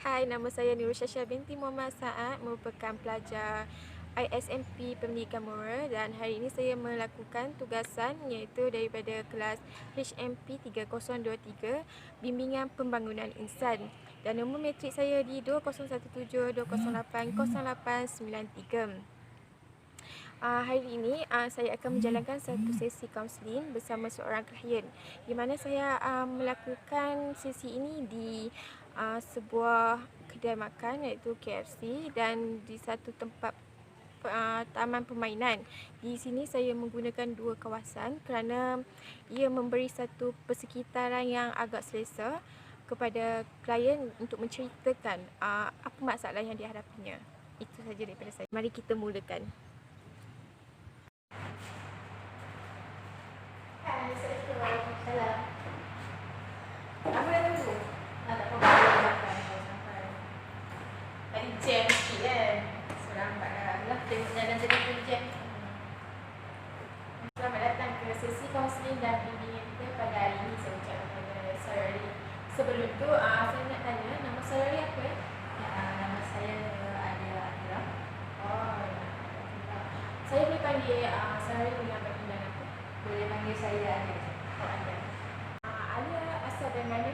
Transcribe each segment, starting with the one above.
Hai, nama saya Nurul Syasha binti Muhammad Saad, merupakan pelajar ISMP Pendidikan Moral, dan hari ini saya melakukan tugasan iaitu daripada kelas HMP 3023 Bimbingan Pembangunan Insan, dan nombor matrik saya di 2017-2008-0893. Hari ini saya akan menjalankan satu sesi kaunseling bersama seorang klien, di mana saya melakukan sesi ini di sebuah kedai makan iaitu KFC, dan di satu tempat taman permainan. Di sini saya menggunakan dua kawasan kerana ia memberi satu persekitaran yang agak selesa kepada klien untuk menceritakan apa masalah yang dihadapinya. Itu saja daripada saya. Mari kita mulakan. Salah. Aku dah tunggu. Tak apa baru makan sampai. Tadi jam sikit kan. So lambat lah. Tengok jalan tadi pun jam. Selamat datang ke sesi kaunseling dan bimbingan kita pada hari ini. Saya ucap kepada Sarari. Sebelum tu saya nak tanya, nama Sarari apa ya? Nama saya Adira. Oh, ya. Saya boleh panggil Sarari dengan panggilan apa? Boleh panggil saya Adira. Oh, Adira. Alia asal dari mana?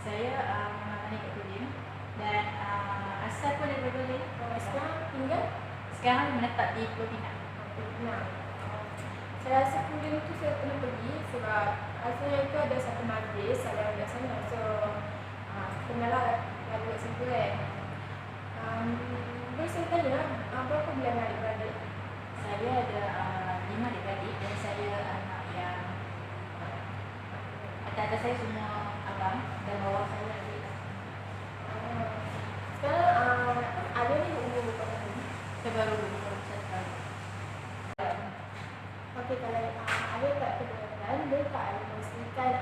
Saya Muhammad Ibrahim, dan asal pun dari Berlin. Sekarang tinggal? Sekarang menetap di Pulau Pinang. Saya rasa kuliah itu saya pernah pergi sebab asalnya itu ada satu majlis ada di sana. So kenalah lalu kat situ kan. Boleh saya tanya berapa bulan adik-beradik? Saya ada 5 adik-beradik dan saya anak yang atas saya semua abang dan bawah saya adik. Sekarang ada ni umur berapa tahun? Saya baru 21 tahun. Okey, kalau ada tak kebenaran, boleh tak ada kongsikan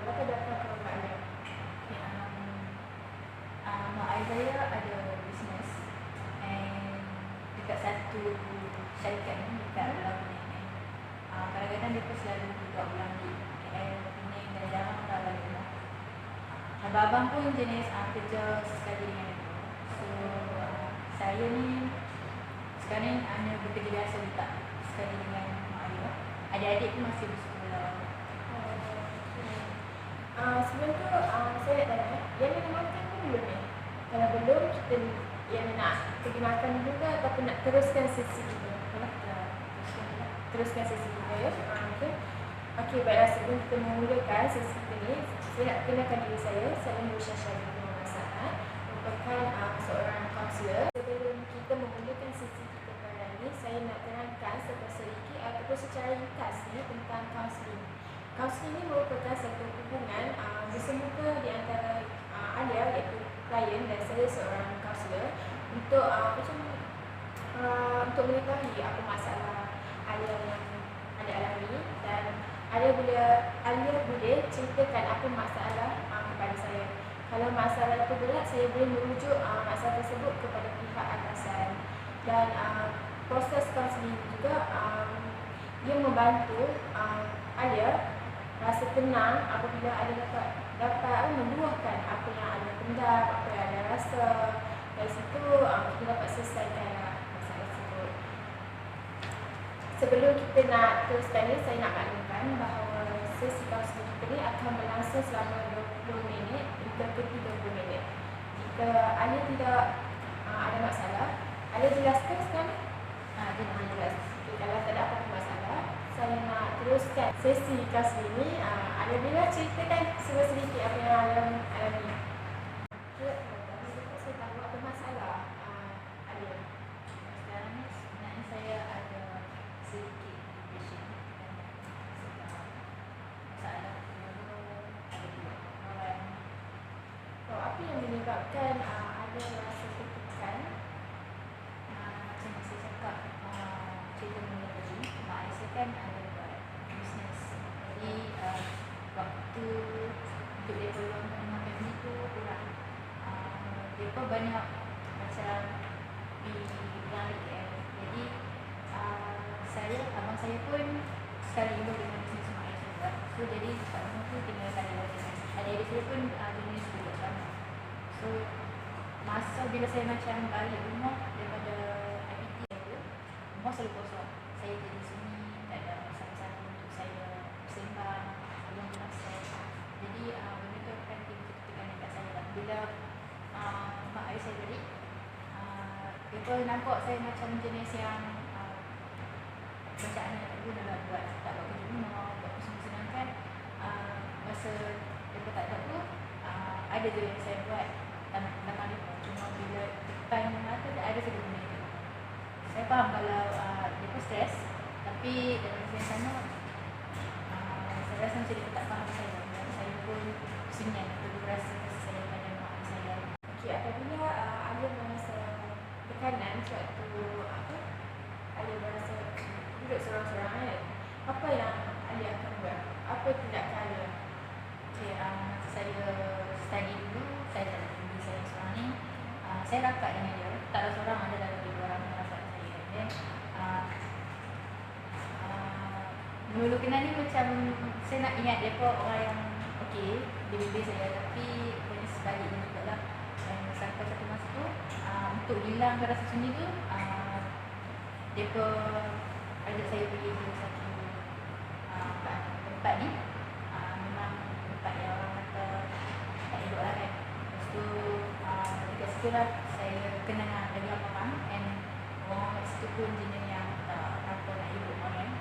berapa daftar keluarga anda? Mak ayah saya ada bisnes dekat satu syarikat ni dekat Pulau Pinang. Kadang-kadang dia pun selalu buka bulan di KL, Pinang, dan jarang tak balik rumah. Abang pun jenis kerja sekali dengan dia. So saya ni sekarang hanya bekerja biasa juga sekali dengan mak ayah. Adik-adik pun masih bersekolah. Sebelum tu saya nak tanya, yang nak makan pun belum ni? Kalau belum, kita yang nak pergi makan dulu ke ataupun nak teruskan sesi kita? Teruskan sesi kita ya. Okey, baiklah, sebelum kita memulakan sesi kita ni, saya nak kenalkan diri saya. Saya Nurul Syasha binti Muhammad Saad, merupakan seorang kaunselor. Sebelum kita memulakan sesi kita pada hari ini, saya nak terangkan sedikit ataupun secara ringkas tentang kaunseling. Kaunseling ini merupakan satu hubungan bersemuka di antara Alia, iaitu klien, dan saya seorang kaunselor untuk untuk mengetahui apa masalah Alia yang ada alami, dan Alia boleh ceritakan apa masalah kepada saya. Kalau masalah itu berat, saya boleh merujuk masalah tersebut kepada pihak atasan. Dan proses kaunseling juga dia membantu Alia rasa tenang apabila Alia dapat meluahkan apa yang Alia pendam, apa yang Alia rasa. Dari situ kita dapat selesaikan masalah tersebut. Sebelum kita nak teruskan ni, saya nak maklumkan bahawa sesi kaunseling kita ni akan berlangsung selama 20 minit hingga ke 30 minit. Jika Alia tidak ada masalah, Alia jelaskan sekarang? Dia jelas. Kalau tak ada apa-apa masalah, saya nak teruskan sesi kaunseling ni. Alia bila ceritakan sedikit apa yang Alia alami. Saya tahu apa masalah Alia. Sekarang ni sebenarnya saya ada sedikit depression dan masalah ada keluaran. Apa yang menyebabkan ada rasa tertekan? Macam saya cakap cerita mula tadi, mak saya kan ada buat bisnes. Jadi waktu untuk dia tolongkan makan family tu kurang. Dia pun banyak macam bilang KL. Jadi abang saya pun sekali dulu dengan bisnes mak ayah juga. So jadi kat rumah tu tinggalkan dia dengan adik-adik saya pun jenis juga sama. So masa bila saya macam balik rumah daripada IPT saya, rumah selalu kosong. Saya jadi sunyi, tak ada siapa-siapa untuk saya bersembang sebelum masa. Jadi benda tu akan timbul tekanan dekat saya lah. Bila mak ayah saya balik, mereka nampak saya macam jenis yang macam anak tak guna lah buat kerja rumah, buat apa semua. Sedangkan masa mereka tak ada tu, ada je yang saya buat dalam mereka. Cuma bila depan mata tak ada saya guna itu. Saya faham kalau mereka stres, tapi dalam masa yang sama saya rasa macam mereka tak faham saya, dan saya pun sunyi atau rasa kasih sayang pada mak saya. Okey, apabila Alia merasa tekanan sewaktu Alia merasa duduk seorang-seorang kan, apa yang Alia akan buat? Apa tindakan Alia? Okay, masa saya study dulu, saya tak ada diri saya seorang ni. Saya rapat dengan dia, taklah seorang, ada dalam dua orang yang rapat dengan saya. Dan mula kenal ni macam saya nak ingat mereka orang yang okey, dia bibir saya, tapi benda sebaliknya juga lah. Dan sampai satu masa tu, untuk hilangkan rasa sunyi tu, mereka ajak saya pergi ke satu tempat ni. Memang tempat yang orang kata tak elok lah kan. Lepas tu dekat situ lah saya kenal dengan orang, and orang kat situ pun jenis yang tak apa nak elok orang.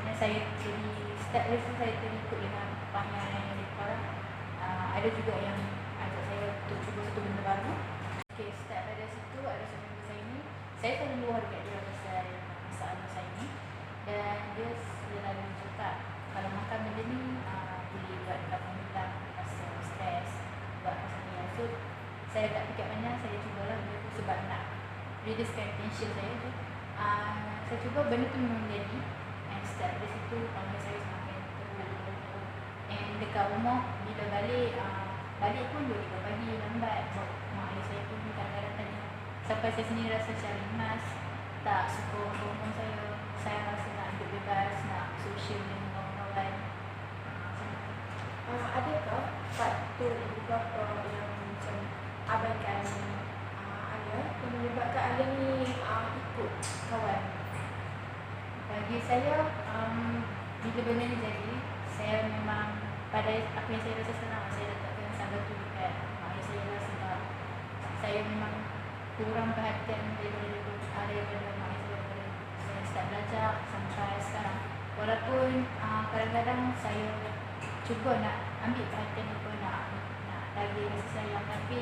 Dan saya jadi start dari situ saya terikut dengan pandangan yang mereka lah. Ada juga yang ajak saya untuk cuba satu benda baru. Okay, start dari situ ada satu benda saya ni, saya selalu luar dekat dia pasal masalah saya ni. Dan dia selalu cakap kalau makan benda ni boleh buat kamu hilang rasa stres, buat rasa ni. So saya tak fikir banyak, saya cubalah benda tu sebab nak reducekan tension saya tu. Saya cuba benda tu memang jadi, and start dari situ panggil saya semakin teruk. And dekat rumah bila balik pun 2-3 pagi lambat. Mak ayah saya pun kadang-kadang tanya, sampai saya sendiri rasa macam rimas, tak suka orang saya. Saya rasa nak hidup bebas, nak social dengan kawan-kawan. Adakah faktor ibu bapa yang macam abaikan Alia yang menyebabkan Alia ni ikut kawan? Bagi saya, bila benda ni jadi, saya memang pada apa yang saya rasa senang, saya letakkan sabar tu dekat mak ayah saya lah, sebab saya memang kurang perhatian daripada mak ayah saya daripada saya start belajar sampai sekarang. Walaupun kadang-kadang saya cuba nak ambil perhatian mereka, nak bagi kasih sayang, tapi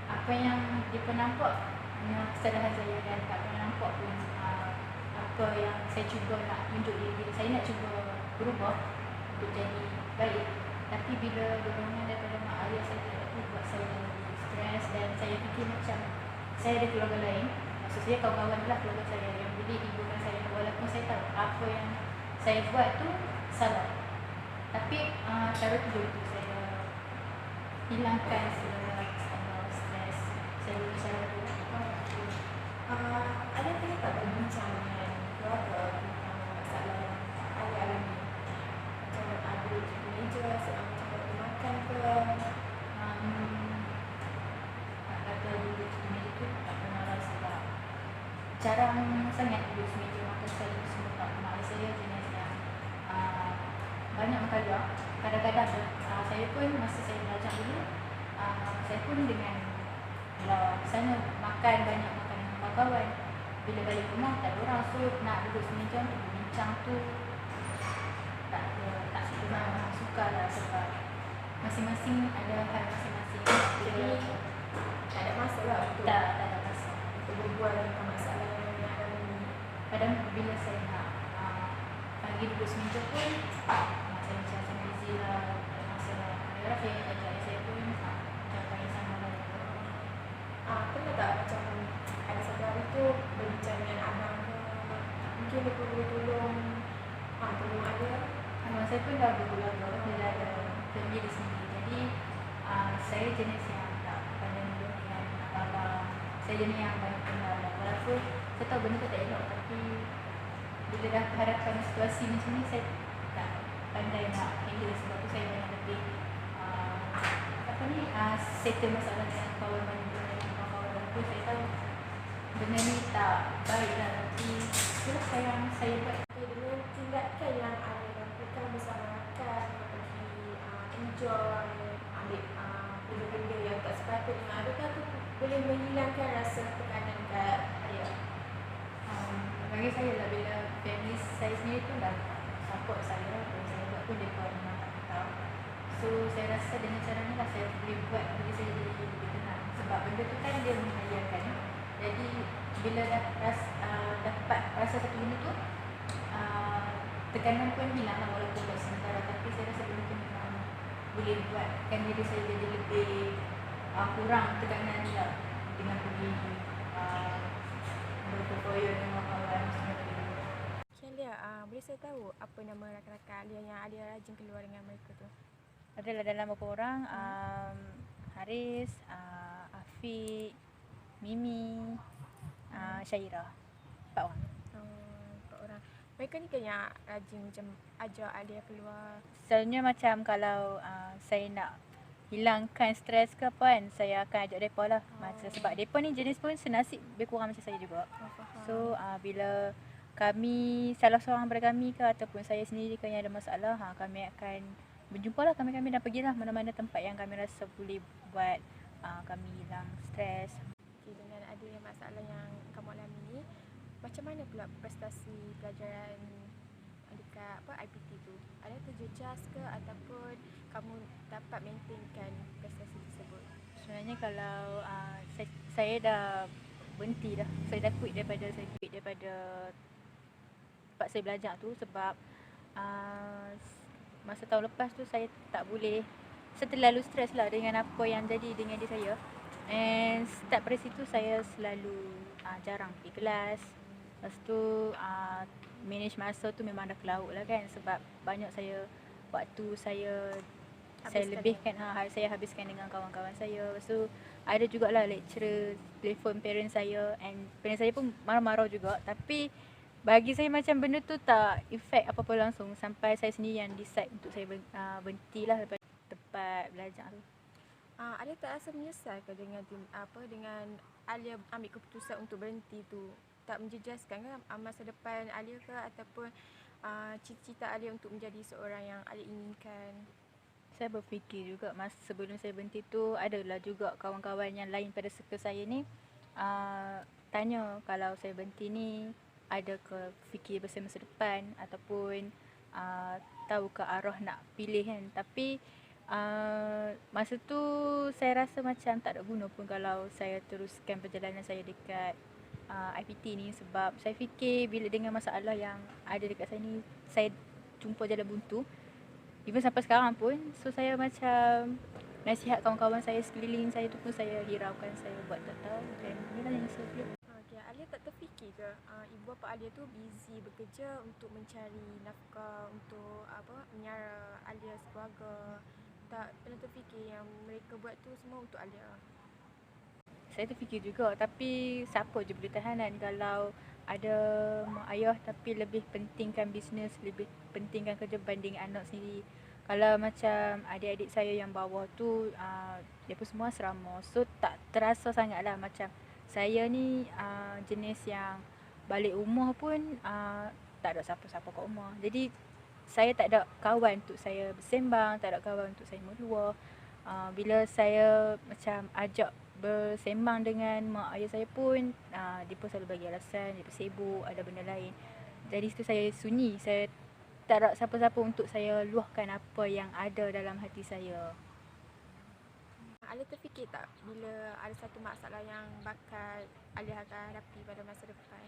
apa yang mereka nampak hanya kesalahan saya, dan tak pernah nampak pun apa yang saya cuba nak tunjuk diri saya, nak cuba berubah untuk jadi baik. Tapi bila dorongan daripada mak ayah saya tu buat saya stres, dan saya fikir macam saya ada keluarga lain, maksud saya kawan-kawan adalah keluarga saya yang boleh hiburkan saya, walaupun saya tahu apa yang saya buat tu salah, tapi cara tu dulu saya hilangkan segala stres saya cara tu. Ada pernah tak berbincang dengan keluarga tentang masalah yang Alia alami? Macam ada di meja, macam waktu makan ke? Nak kata duduk semeja tu tak pernah lah, sebab jarang sangat duduk semeja makan sekali semua. Tak, mak ayah saya jenis yang banyak makan luar. Kadang-kadang saya pun masa saya belajar dulu, saya pun dengan kalau misalnya makan banyak makan dengan kawan-kawan, bila balik rumah tak ada orang, so nak duduk semeja untuk berbincang tu tak suka lah, sebab masing-masing ada hal masing-masing. Jadi tak ada masalah untuk tak ada masa untuk berbual tentang masalah yang alami. kadang bila saya nak pagi duduk semeja pun mak saya macam busy lah, ada masalah. Kadang-kadang saya ajak saya pun macam panggil sama lah. Pernah tak macam ada satu hari tu berbincang dengan abang ke, mungkin dia boleh tolong Alia? Abang saya pun dah berkeluarga, dia dah ada family di sini. Jadi saya jenis yang tak pandai dulu dengan abang-abang. Saya jenis yang banyak kenal lah. Walaupun saya tahu benda tu tak elok, tapi bila dah hadapkan situasi macam ni, saya tak pandai nak handle. Sebab tu saya banyak lebih settle masalah dengan kawan-kawan. benda ni tak baik lah, tapi itulah saya buat. Okay, dengan tindakan yang ada lakukan bersama rakan, pergi enjoy, ambil benda-benda yang tak sepatutnya, adakah tu boleh menghilangkan rasa tekanan kat ayah? Bagi saya lah, bila family saya sendiri pun dah support saya, apa yang saya buat pun mereka memang tak tahu. So saya rasa dengan cara ni lah saya boleh buat diri saya jadi lebih tenang, sebab benda tu kan dia membahayakan. Jadi bila dapat rasa satu benda tu, tekanan pun hilang lah, walaupun buat sementara. Tapi saya rasa benda tu memang boleh buatkan diri saya jadi lebih kurang tekanan ni lah, dengan pergi berfoya dengan kawan semua tu. Okay Alia, boleh saya tahu apa nama rakan-rakan Alia yang Alia rajin keluar dengan mereka tu? Adalah dalam beberapa orang, Haris, Afiq, Mimi, Syairah. 4 orang. 4 orang. Mereka ni kan yang rajin macam ajak Alia keluar. Selalunya macam kalau saya nak hilangkan stres ke apa kan, saya akan ajak mereka lah. Sebab mereka ni jenis pun senasib lebih kurang macam saya juga. Faham. So bila kami, salah seorang daripada kami ke ataupun saya sendiri kan yang ada masalah, kami akan berjumpa lah kami dan pergilah mana-mana tempat yang kami rasa boleh buat kami hilang stres. Okay, dengan adanya masalah yang kamu alami ni, macam mana pula prestasi pelajaran dekat IPT tu? Ada terjejas ke ataupun kamu dapat maintainkan prestasi tersebut? Sebenarnya kalau saya dah berhenti dah. Saya dah quit daripada tempat saya belajar tu, sebab masa tahun lepas tu saya tak boleh, saya terlalu stres lah dengan apa yang jadi dengan diri saya. And start dari situ saya selalu jarang pergi kelas. Lepas tu manage masa tu memang dah ke laut lah kan, sebab banyak waktu saya lebihkan, saya habiskan dengan kawan-kawan saya. Lepas tu ada jugalah lecturer telefon parents saya, and parents saya pun marah-marah juga. Tapi bagi saya macam benda tu tak efek apa-apa langsung, sampai saya sendiri yang decide untuk saya berhenti lah daripada tempat belajar tu. Alia tak rasa menyesal ke dengan dengan Alia ambil keputusan untuk berhenti tu? Tak menjejaskan ke masa depan Alia ke ataupun cita-cita Alia untuk menjadi seorang yang Alia inginkan? Saya berfikir juga masa sebelum saya berhenti tu, adalah juga kawan-kawan yang lain pada circle saya ni tanya kalau saya berhenti ni ada ke fikir pasal masa depan ataupun tahu ke arah nak pilih kan. Tapi masa tu saya rasa macam tak ada guna pun kalau saya teruskan perjalanan saya dekat IPT ni, sebab saya fikir bila dengan masalah yang ada dekat saya ni, saya jumpa jalan buntu. Even sampai sekarang pun, so saya macam nasihat kawan-kawan saya sekeliling saya tu pun saya hiraukan, saya buat tak tahu. Dan inilah yang saya pilih. Okay, Alia tak terfikir ke ibu bapa Alia tu busy bekerja untuk mencari nafkah untuk menyara Alia sekeluarga? Tak pernah terfikir yang mereka buat tu semua untuk Alia? Saya terfikir juga, tapi siapa je boleh tahan kan kalau ada mak ayah tapi lebih pentingkan bisnes, lebih pentingkan kerja berbanding anak sendiri. Kalau macam adik-adik saya yang bawah tu, dia pun semua asrama, so tak terasa sangat lah. Macam saya ni jenis yang balik rumah pun tak ada siapa-siapa kat rumah. Jadi saya tak ada kawan untuk saya bersembang, tak ada kawan untuk saya meluah. Bila saya macam ajak bersembang dengan mak ayah saya pun, dia pun selalu bagi alasan, dia pun sibuk, ada benda lain. Dari situ saya sunyi, saya tak ada siapa-siapa untuk saya luahkan apa yang ada dalam hati saya. Alia terfikir tak bila ada satu masalah yang bakal Alia akan hadapi pada masa depan,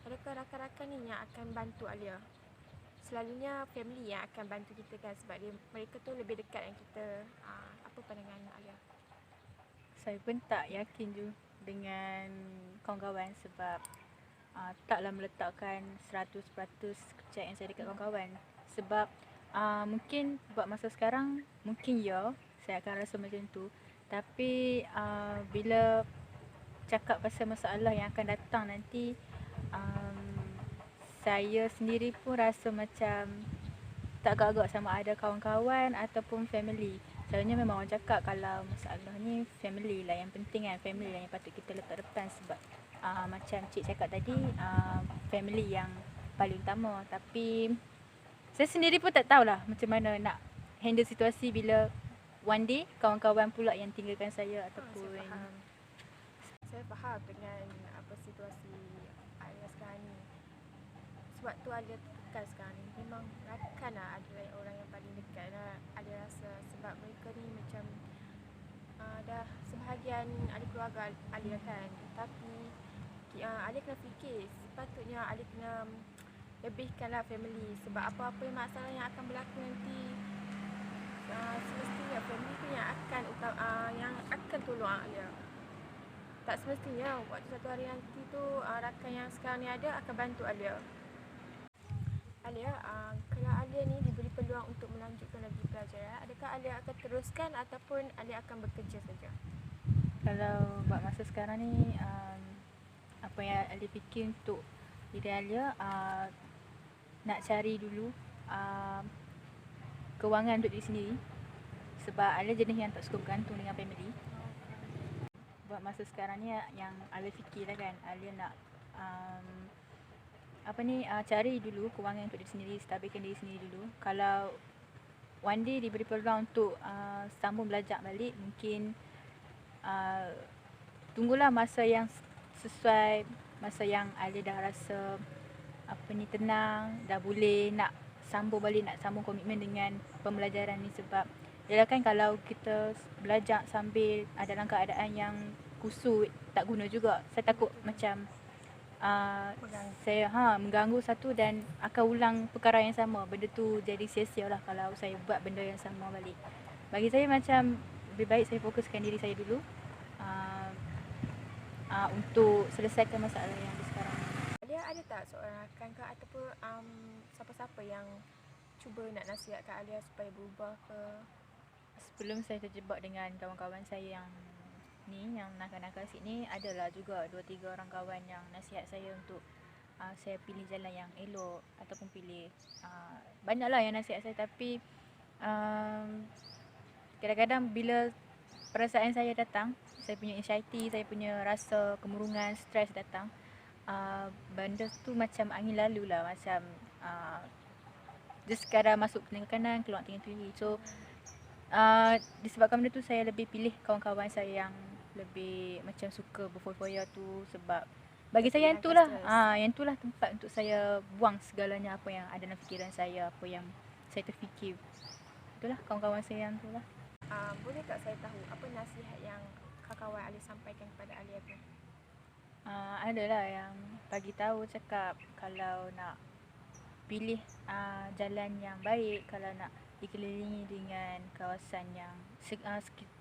adakah rakan-rakan ni yang akan bantu Alia? Selalunya family yang akan bantu kita kan, sebab mereka tu lebih dekat dengan kita. Apa pandangan Alia? Saya pun tak yakin je dengan kawan-kawan, sebab taklah meletakkan 100% kepercayaan saya dekat kawan-kawan. Sebab mungkin buat masa sekarang, mungkin ya saya akan rasa macam tu. Tapi bila cakap pasal masalah yang akan datang nanti, saya sendiri pun rasa macam tak agak-agak sama ada kawan-kawan ataupun family. Selalunya memang orang cakap kalau masalah ni family lah yang penting kan, family lah yang patut kita letak depan, sebab macam cik cakap tadi, family yang paling utama. Tapi saya sendiri pun tak tahulah macam mana nak handle situasi bila one day kawan-kawan pula yang tinggalkan saya ataupun Saya faham. Saya faham dengan apa situasi Alia sekarang ni. Sebab tu Alia tertekan sekarang ni. Memang rakanlah adalah orang yang paling dekat lah Alia rasa. Sebab mereka ni macam dah sebahagian ahli keluarga Alia kan. Tapi Alia kena fikir, sepatutnya Alia kena lebihkanlah family. Sebab apa-apa yang masalah yang akan berlaku nanti, semestinya family tu yang akan tolong Alia. Tak semestinya waktu satu hari nanti tu rakan yang sekarang ni ada akan bantu Alia. Alia, kalau Alia ni diberi peluang untuk melanjutkan lagi pelajaran, adakah Alia akan teruskan ataupun Alia akan bekerja saja? Kalau buat masa sekarang ni, apa yang Alia fikir untuk diri Alia, nak cari dulu kewangan untuk diri sendiri. Sebab Alia jenis yang tak suka bergantung dengan family. Buat masa sekarang ni yang Alia fikir lah kan, Alia nak cari dulu kewangan untuk diri sendiri, stabilkan diri sendiri dulu. Kalau one day diberi peluang untuk sambung belajar balik, mungkin tunggulah masa yang sesuai, masa yang Alia dah rasa tenang, dah boleh nak sambung balik, nak sambung komitmen dengan pembelajaran ni. Sebab yalah kan, kalau kita belajar sambil dalam keadaan yang kusut, tak guna juga. Saya takut macam saya mengganggu satu dan akan ulang perkara yang sama. Benda tu jadi sia-sia lah kalau saya buat benda yang sama balik. Bagi saya macam lebih baik saya fokuskan diri saya dulu untuk selesaikan masalah yang ada sekarang. Alia ada tak seorang rakan ke ataupun siapa-siapa yang cuba nak nasihatkan Alia supaya berubah ke? Sebelum saya terjebak dengan kawan-kawan saya yang nakal-nakal sini, adalah juga 2-3 orang kawan yang nasihat saya untuk saya pilih jalan yang elok ataupun pilih banyaklah yang nasihat saya. Tapi kadang-kadang bila perasaan saya datang, saya punya anxiety, saya punya rasa kemurungan, stres datang, benda tu macam angin lalu lah. Macam just sekadar masuk telinga kanan, keluar telinga kiri. So disebabkan benda tu, saya lebih pilih kawan-kawan saya yang lebih macam suka berfoya-foya tu. Sebab bagi saya yang itulah tempat untuk saya buang segalanya apa yang ada dalam fikiran saya, apa yang saya terfikir. Itulah kawan-kawan saya yang itulah. Boleh tak saya tahu apa nasihat yang kawan Alia sampaikan kepada Alia tu? Adalah yang bagi tahu, cakap kalau nak pilih jalan yang baik, kalau nak dikelilingi dengan kawasan yang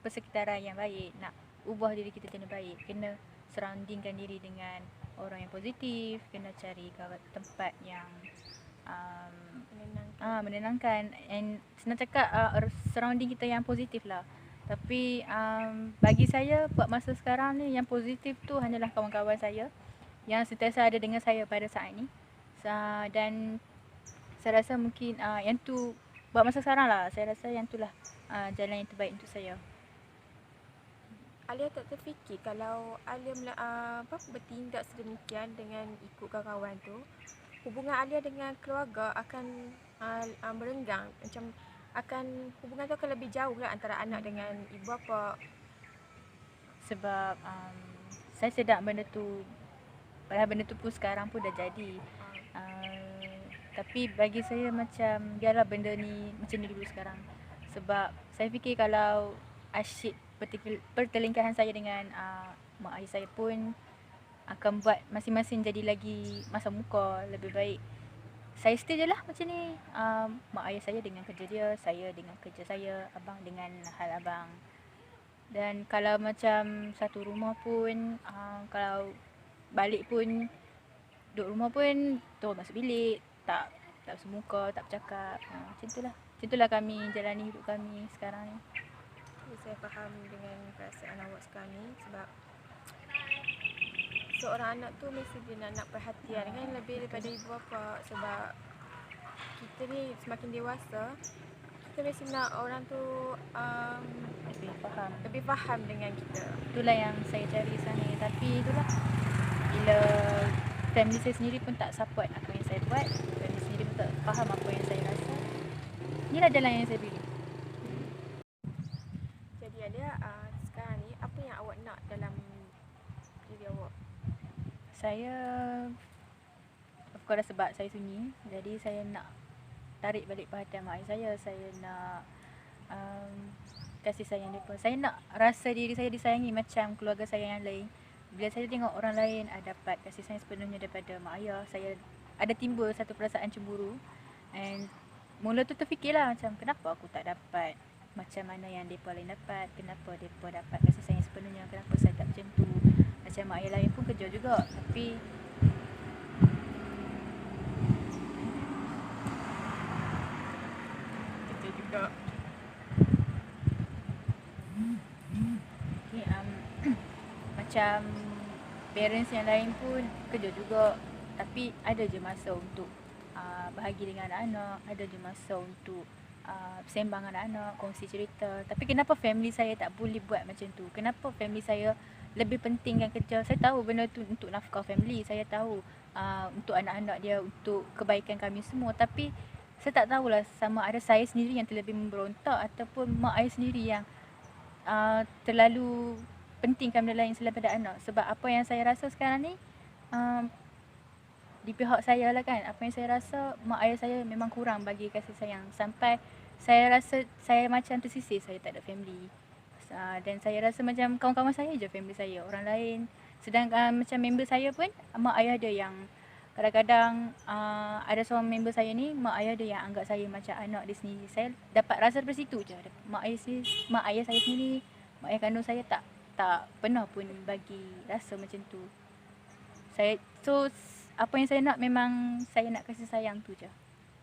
persekitaran yang baik, nak ubah diri kita jadi baik, kena surroundingkan diri dengan orang yang positif, kena cari tempat yang menenangkan. And senang cakap surrounding kita yang positif lah. Tapi bagi saya buat masa sekarang ni, yang positif tu hanyalah kawan-kawan saya yang sentiasa ada dengan saya pada saat ni. Dan saya rasa mungkin yang tu buat masa sekarang lah, saya rasa yang tu lah jalan yang terbaik untuk saya. Alia tak terfikir kalau Alia bertindak sedemikian dengan ikut kawan tu, hubungan Alia dengan keluarga akan merenggang. Macam hubungan tu akan lebih jauh lah antara anak dengan ibu bapa. Sebab saya sedar benda tu, padahal benda tu pun sekarang pun dah jadi. Tapi bagi saya macam biarlah benda ni macam ni dulu sekarang. Sebab saya fikir kalau asyik pertelingkahan saya dengan mak ayah saya pun akan buat masing-masing jadi lagi masam muka. Lebih baik saya stay je lah macam ni. Mak ayah saya dengan kerja dia, saya dengan kerja saya, abang dengan hal abang. Dan kalau macam satu rumah pun, kalau balik pun, duduk rumah pun terus masuk bilik, tak semuka, tak bercakap. Macam itulah kami jalani hidup kami sekarang ni. Saya faham dengan perasaan awak sekarang ni. Sebab seorang anak tu mesti dia nak perhatian kan, lebih daripada ibu bapa. Sebab kita ni semakin dewasa, kita mesti nak orang tu lebih faham dengan kita. Itulah yang saya cari sekarang ni. Tapi itulah bila family saya sendiri pun tak support apa yang saya buat, family sendiri pun tak faham apa yang saya rasa, inilah jalan yang saya pilih. Jadi Alia, sekarang ni apa yang awak nak dalam diri awak? Saya, of course sebab saya sunyi, jadi saya nak tarik balik perhatian mak ayah saya nak kasih sayang mereka. Saya nak rasa diri saya disayangi macam keluarga saya yang lain. Bila saya tengok orang lain dapat kasih sayang sepenuhnya daripada mak ayah, saya ada timbul satu perasaan cemburu. And mula tu terfikirlah macam kenapa aku tak dapat macam mana yang mereka lain dapat, kenapa mereka dapat kasih sayang sepenuhnya, kenapa saya tak macam tu. Macam mak ayah lain pun kerja juga, tapi Kita juga. okay, macam parents yang lain pun kerja juga, tapi ada je masa untuk bahagi dengan anak-anak, ada je masa untuk sembang anak-anak, kongsi cerita. Tapi kenapa family saya tak boleh buat macam tu? Kenapa family saya lebih pentingkan kerja? Saya tahu benda tu untuk nafkah family, saya tahu untuk anak-anak dia, untuk kebaikan kami semua. Tapi saya tak tahulah sama ada saya sendiri yang terlebih memberontak ataupun mak ayah sendiri yang terlalu pentingkan benda lain selain pada anak. Sebab apa yang saya rasa sekarang ni, di pihak saya lah kan, apa yang saya rasa mak ayah saya memang kurang bagi kasih sayang, sampai saya rasa saya macam tersisih, saya tak ada family. Dan saya rasa macam kawan-kawan saya je family saya, orang lain. Sedangkan macam member saya pun, mak ayah dia yang kadang-kadang ada seorang member saya ni, mak ayah dia yang anggap saya macam anak dia sendiri. Saya dapat rasa daripada situ je. Mak ayah saya sendiri, mak ayah kandung saya tak pernah pun bagi rasa macam tu. Apa yang saya nak, memang saya nak kasih sayang tu je.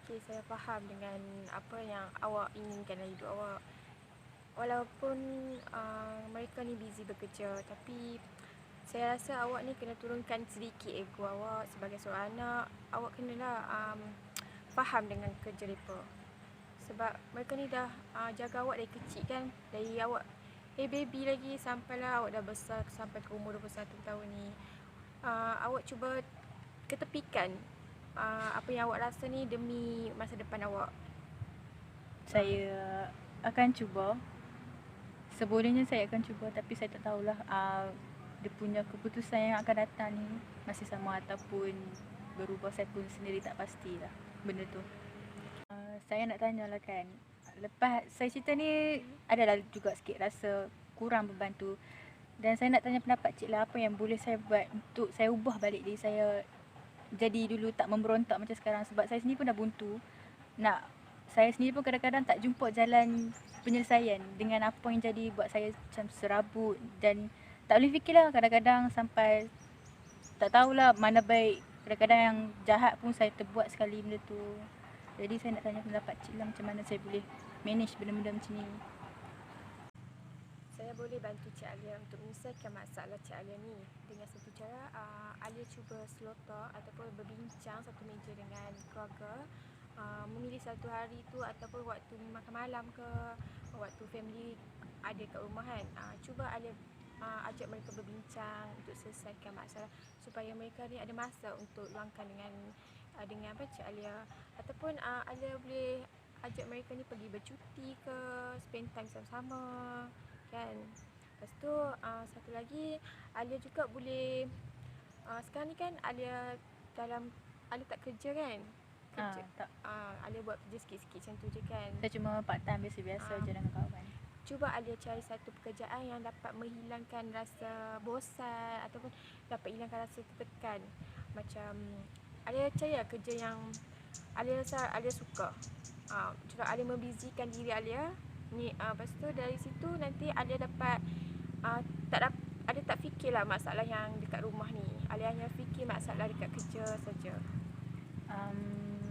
Okay, saya faham dengan apa yang awak inginkan dalam hidup awak. Walaupun mereka ni busy bekerja, tapi saya rasa awak ni kena turunkan sedikit ego awak sebagai seorang anak. Awak kenalah faham dengan kerja mereka. Sebab mereka ni dah jaga awak dari kecil kan. Dari awak baby lagi sampailah awak dah besar sampai ke umur 21 tahun ni. Awak cuba ketepikan apa yang awak rasa ni demi masa depan awak. Saya akan cuba. Sebolehnya saya akan cuba, tapi saya tak tahulah dia punya keputusan yang akan datang ni masih sama ataupun berubah. Saya pun sendiri tak pastilah benda tu. Saya nak tanyalah kan, lepas saya cerita ni adalah juga sikit rasa kurang membantu. Dan saya nak tanya pendapat cik lah, apa yang boleh saya buat untuk saya ubah balik diri saya jadi dulu tak memberontak macam sekarang. Sebab saya sendiri pun dah buntu. Saya sendiri pun kadang-kadang tak jumpa jalan penyelesaian dengan apa yang jadi buat saya macam serabut. Dan tak boleh fikirlah kadang-kadang, sampai tak tahulah mana baik. Kadang-kadang yang jahat pun saya terbuat sekali benda tu. Jadi saya nak tanya pendapat cik lah, macam mana saya boleh manage benda-benda macam ni. Saya boleh bantu Cik Alia untuk menyelesaikan masalah Cik Alia ni dengan satu cara. Alia cuba slow talk ataupun berbincang satu meja dengan keluarga, memilih satu hari tu ataupun waktu makan malam ke, waktu family ada kat rumah kan. Cuba Alia ajak mereka berbincang untuk selesaikan masalah, supaya mereka ni ada masa untuk luangkan dengan Cik Alia. Ataupun Alia boleh ajak mereka ni pergi bercuti ke, spend time sama-sama kan. Lepas tu satu lagi, Alia juga boleh sekarang ni kan Alia tak kerja kan. Tak. Alia buat kerja sikit-sikit macam tu je kan. Saya cuma part time biasa-biasa je dengan kawan. Cuba Alia cari satu pekerjaan yang dapat menghilangkan rasa bosan ataupun dapat hilangkan rasa tertekan. Macam Alia cari kerja yang Alia rasa Alia suka. Cuba Alia membizikan diri Alia ni. Lepas tu dari situ nanti Alia dapat Alia tak fikirlah masalah yang dekat rumah ni. Alia hanya fikir masalah dekat kerja saja.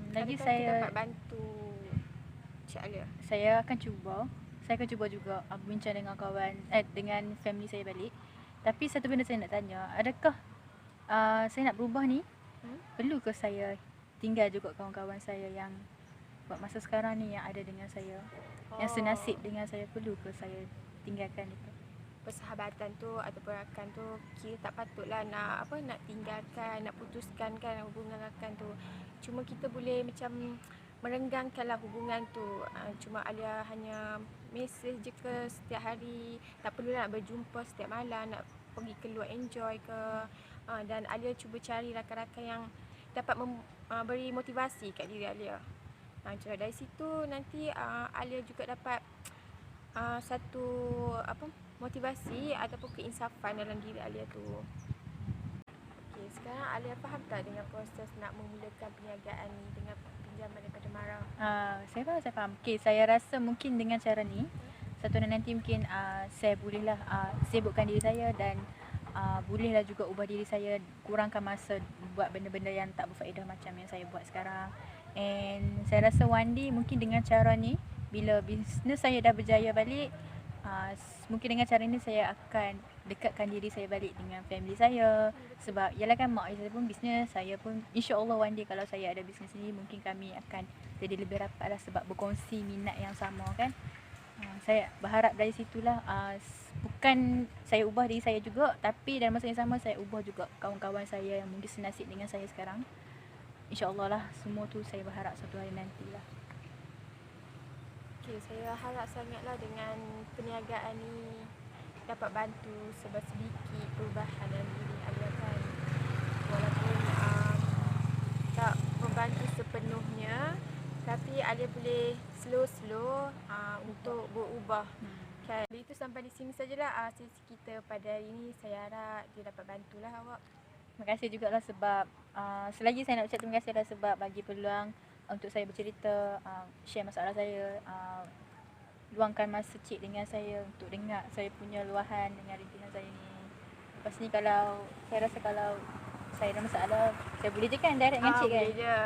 Lagi Adakah saya kita dapat bantu Cik Alia? Saya akan cuba juga berbincang dengan kawan, dengan family saya balik. Tapi satu benda saya nak tanya, adakah saya nak berubah ni, perlu ke saya tinggal juga kawan-kawan saya yang buat masa sekarang ni yang ada dengan saya, yang senasib dengan saya, perlu ke saya tinggalkan itu? persahabatan tu ataupun rakan tu kira tak patutlah nak tinggalkan, nak putuskan kan hubungan rakan tu. Cuma kita boleh macam merenggangkanlah hubungan tu. Cuma Alia hanya mesej je ke setiap hari, tak perlulah nak berjumpa setiap malam, nak pergi keluar enjoy ke. Dan Alia cuba cari rakan-rakan yang dapat beri motivasi kat diri Alia. Dari situ nanti Alia juga dapat satu motivasi ataupun keinsafan dalam diri Alia tu. Okey, sekarang Alia faham tak dengan proses nak memulakan perniagaan ni dengan pinjaman daripada Mara? Saya faham. Okay, saya rasa mungkin dengan cara ni satu hari nanti mungkin saya bolehlah sibukkan diri saya dan bolehlah juga ubah diri saya, kurangkan masa buat benda-benda yang tak berfaedah macam yang saya buat sekarang. And saya rasa one day mungkin dengan cara ni, bila bisnes saya dah berjaya balik, mungkin dengan cara ni saya akan dekatkan diri saya balik dengan family saya. Sebab yalah kan mak saya pun bisnes, saya pun insya-Allah one day kalau saya ada bisnes ni mungkin kami akan jadi lebih rapat lah sebab berkongsi minat yang sama kan. Saya berharap dari situlah bukan saya ubah diri saya juga, tapi dalam masa yang sama saya ubah juga kawan-kawan saya yang mungkin senasib dengan saya sekarang. InsyaAllah lah, semua tu saya berharap satu hari nantilah. Okay, saya harap sangatlah dengan perniagaan ni dapat bantu sedikit perubahan dalam diri Alia kan. Walaupun tak membantu sepenuhnya, tapi Alia boleh slow-slow untuk berubah. Kan. Itu sampai di sini sajalah sesi kita pada hari ini. Saya harap dia dapat bantulah awak. Terima kasih jugalah sebab selagi saya nak ucap terima kasih lah sebab bagi peluang untuk saya bercerita, share masalah saya, luangkan masa cik dengan saya untuk dengar saya punya luahan dengan rintihan saya ni. Lepas ni kalau saya rasa kalau saya ada masalah, saya boleh je kan direct dengan cik kan? Boleh je.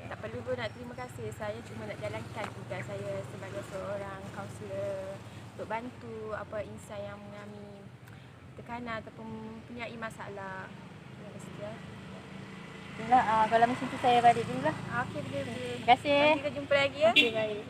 Tak perlu pun nak terima kasih. Saya cuma nak jalankan tugas saya sebagai seorang kaunselor untuk bantu insan yang mengalami tekanan ataupun mempunyai masalah. Terima kasih ya. Itulah, kalau macam tu saya balik dulu lah. Okey, boleh. Terima kasih. Nanti kita jumpa lagi ya. Okey, baik.